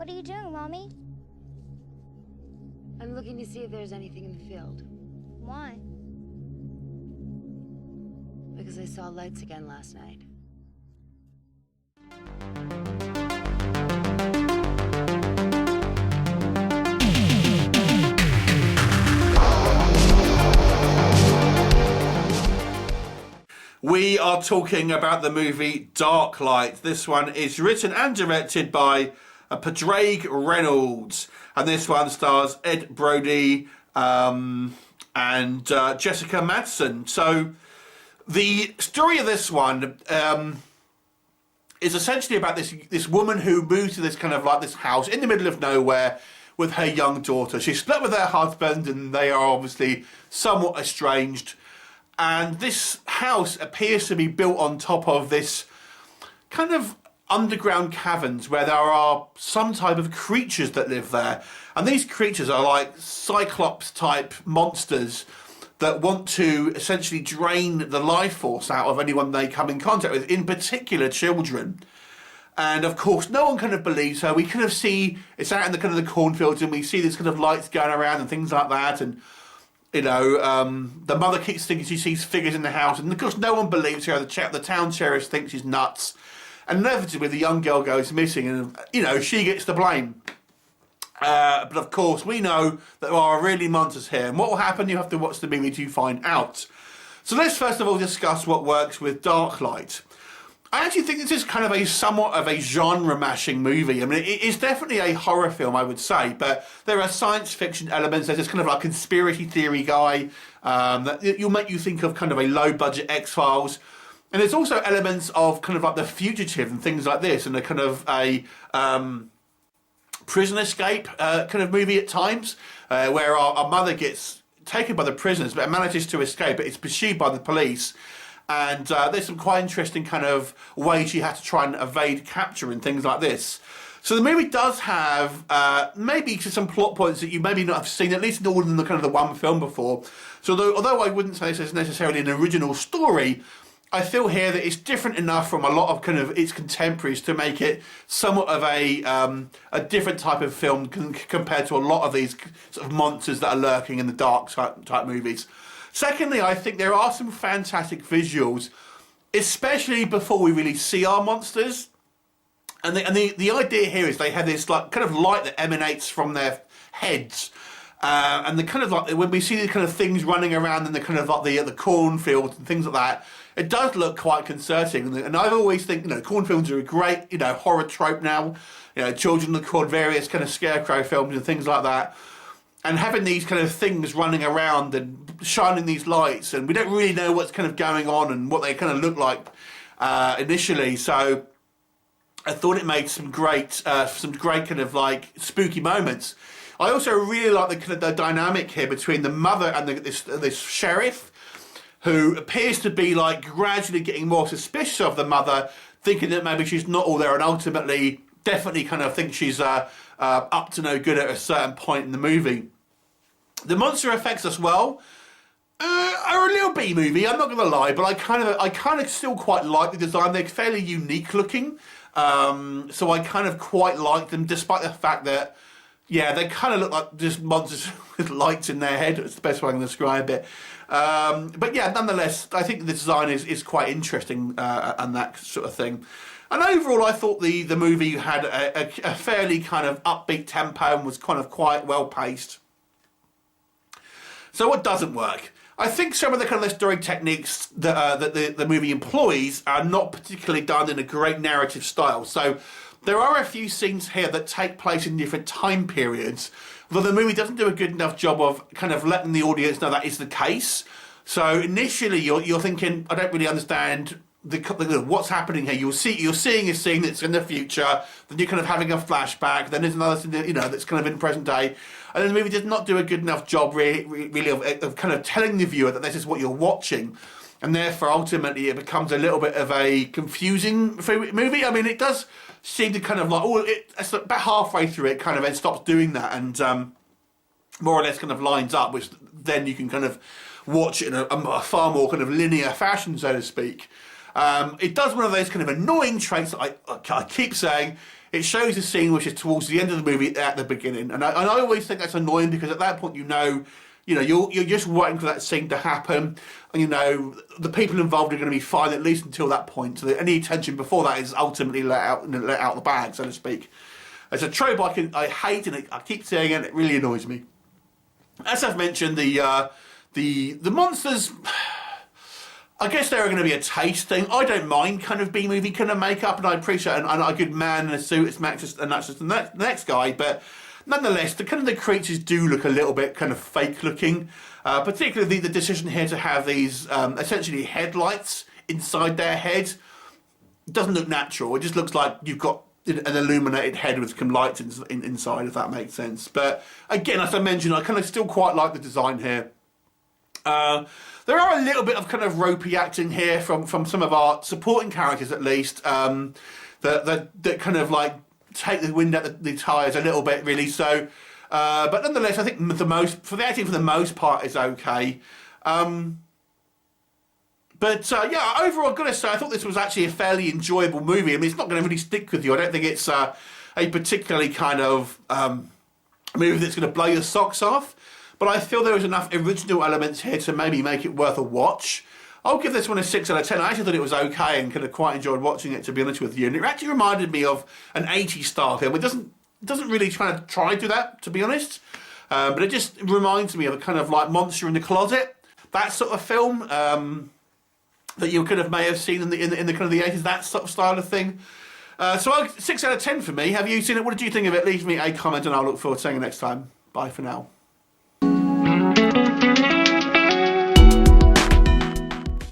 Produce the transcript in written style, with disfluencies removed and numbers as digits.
What are you doing, Mommy? I'm looking to see if there's anything in the field. Why? Because I saw lights again last night. We are talking about the movie Dark Light. This one is written and directed by Padraig Reynolds. And this one stars Ed Brody and Jessica Madsen. So the story of this one is essentially about this woman who moves to this kind of like this house in the middle of nowhere with her young daughter. She's split with her husband and they are obviously somewhat estranged. And this house appears to be built on top of this kind of underground caverns where there are some type of creatures that live there. And these creatures are like Cyclops type monsters that want to essentially drain the life force out of anyone they come in contact with, in particular children. And of course, no one kind of believes her. We kind of see, it's out in the kind of the cornfields and we see these kind of lights going around and things like that. And you know, the mother keeps thinking she sees figures in the house, and of course no one believes her. The town sheriff thinks she's nuts, and inevitably the young girl goes missing, and you know she gets the blame. But of course we know that there are really monsters here, and what will happen? You have to watch the movie to find out. So let's first of all discuss what works with Dark Light. I actually think this is kind of a somewhat of a genre-mashing movie. I mean, it is definitely a horror film, I would say, but there are science fiction elements. There's this kind of like conspiracy theory guy that will make you think of kind of a low-budget X-Files. And there's also elements of kind of like The Fugitive and things like this, and a kind of a prison escape kind of movie at times, where our mother gets taken by the prisoners, but manages to escape, but it's pursued by the police. And there's some quite interesting kind of ways she had to try and evade capture and things like this. So the movie does have maybe some plot points that you maybe not have seen, at least in all in the kind of the one film before. So although I wouldn't say this is necessarily an original story, I feel here that it's different enough from a lot of kind of its contemporaries to make it somewhat of a different type of film compared to a lot of these sort of monsters that are lurking in the dark type movies. Secondly, I think there are some fantastic visuals, especially before we really see our monsters. And the idea here is they have this like kind of light that emanates from their heads. And the kind of like when we see these kind of things running around in the kind of like the cornfields and things like that, it does look quite concerning. And I've always think, you know, cornfields are a great, you know, horror trope now. You know, children look on various kind of scarecrow films and things like that. And having these kind of things running around and shining these lights, and we don't really know what's kind of going on and what they kind of look like initially. So I thought it made some great kind of like spooky moments. I also really like the kind of the dynamic here between the mother and this sheriff, who appears to be like gradually getting more suspicious of the mother, thinking that maybe she's not all there, and ultimately definitely kind of thinks she's up to no good at a certain point in the movie. The monster effects as well are a little B movie, I'm not going to lie, but I kind of still quite like the design. They're fairly unique looking, so I kind of quite like them, despite the fact that, yeah, they kind of look like just monsters with lights in their head. It's the best way I can describe it. But yeah, nonetheless, I think the design is quite interesting and that sort of thing. And overall, I thought the movie had a fairly kind of upbeat tempo and was kind of quite well paced. So what doesn't work? I think some of the kind of story techniques that the movie employs are not particularly done in a great narrative style. So there are a few scenes here that take place in different time periods, although the movie doesn't do a good enough job of kind of letting the audience know that is the case. So initially you're thinking, I don't really understand what's happening here. You're seeing a scene that's in the future, then you're kind of having a flashback, then there's another scene, you know, that's kind of in present day. And then the movie does not do a good enough job really of kind of telling the viewer that this is what you're watching. And therefore, ultimately, it becomes a little bit of a confusing movie. I mean, it does seem to kind of like, it's about halfway through it kind of it stops doing that and more or less kind of lines up, which then you can kind of watch it in a far more kind of linear fashion, so to speak. It does one of those kind of annoying traits that I keep saying, it shows a scene which is towards the end of the movie at the beginning, and I always think that's annoying because at that point you're just waiting for that scene to happen, and the people involved are going to be fine at least until that point. So that any tension before that is ultimately let out the bag, so to speak. It's a trope I hate, and I keep saying it. It really annoys me. As I've mentioned, the monsters, I guess they're going to be a taste thing. I don't mind kind of B-movie kind of makeup, and I appreciate a good man in a suit. It's Max, and that's just the next guy. But nonetheless, the creatures do look a little bit kind of fake looking. Particularly the decision here to have these essentially headlights inside their head doesn't look natural. It just looks like you've got an illuminated head with some lights inside, if that makes sense. But again, as I mentioned, I kind of still quite like the design here. There are a little bit of kind of ropey acting here from some of our supporting characters, at least, that kind of like take the wind out the tyres a little bit, really. So, but nonetheless, I think the acting for the most part is okay. But yeah, overall, I've got to say, I thought this was actually a fairly enjoyable movie. I mean, it's not going to really stick with you. I don't think it's a particularly kind of movie that's going to blow your socks off. But I feel there was enough original elements here to maybe make it worth a watch. I'll give this one a 6 out of 10. I actually thought it was okay and kind of quite enjoyed watching it, to be honest with you. And it actually reminded me of an 80s style film. It doesn't really try to do that, to be honest. But it just reminds me of a kind of like Monster in the Closet, that sort of film. That you could have may have seen in the kind of the 80s, that sort of style of thing. So 6 out of 10 for me. Have you seen it? What did you think of it? Leave me a comment and I'll look forward to seeing you next time. Bye for now.